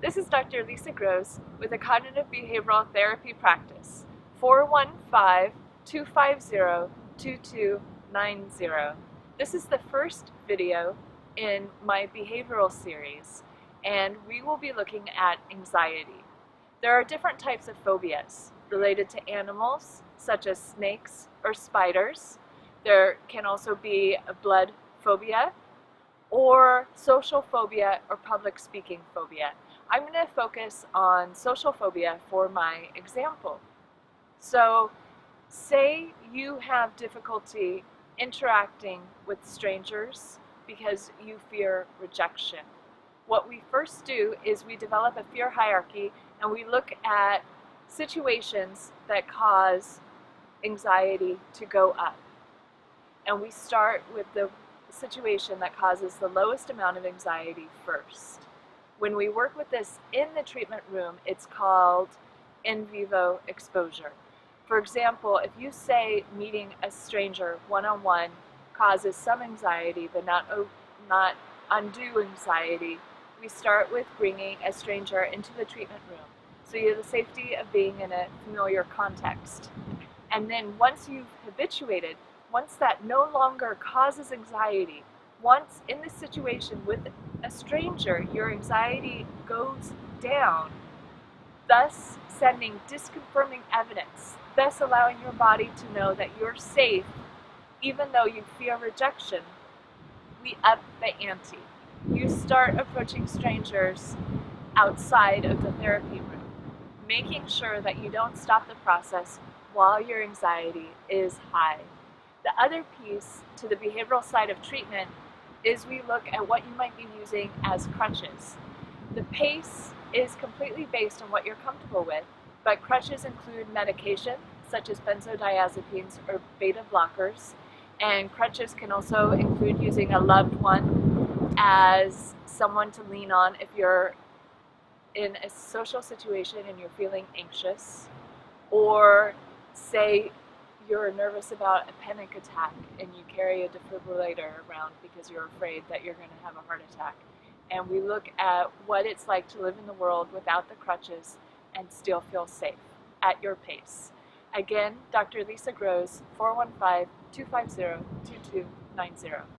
This is Dr. Lisa Gross with a cognitive behavioral therapy practice, 415-250-2290. This is the first video in my behavioral series, and we will be looking at anxiety. There are different types of phobias related to animals, such as snakes or spiders. There can also be a blood phobia, or social phobia or public speaking phobia. I'm going to focus on social phobia for my example. So, say you have difficulty interacting with strangers because you fear rejection. What we first do is we develop a fear hierarchy and we look at situations that cause anxiety to go up. And we start with the situation that causes the lowest amount of anxiety first. When we work with this in the treatment room, it's called in vivo exposure. For example, if you say meeting a stranger one-on-one causes some anxiety but not undue anxiety, we start with bringing a stranger into the treatment room, so you have the safety of being in a familiar context. And then once you've habituated, once that no longer causes anxiety, once in this situation with a stranger, your anxiety goes down, thus sending disconfirming evidence, thus allowing your body to know that you're safe, even though you fear rejection, we up the ante. You start approaching strangers outside of the therapy room, making sure that you don't stop the process while your anxiety is high. The other piece to the behavioral side of treatment is we look at what you might be using as crutches. The pace is completely based on what you're comfortable with, but crutches include medication such as benzodiazepines or beta blockers, and crutches can also include using a loved one as someone to lean on if you're in a social situation and you're feeling anxious, or say you're nervous about a panic attack and you carry a defibrillator around because you're afraid that you're going to have a heart attack. And we look at what it's like to live in the world without the crutches and still feel safe at your pace. Again, Dr. Lisa Gross, 415-250-2290.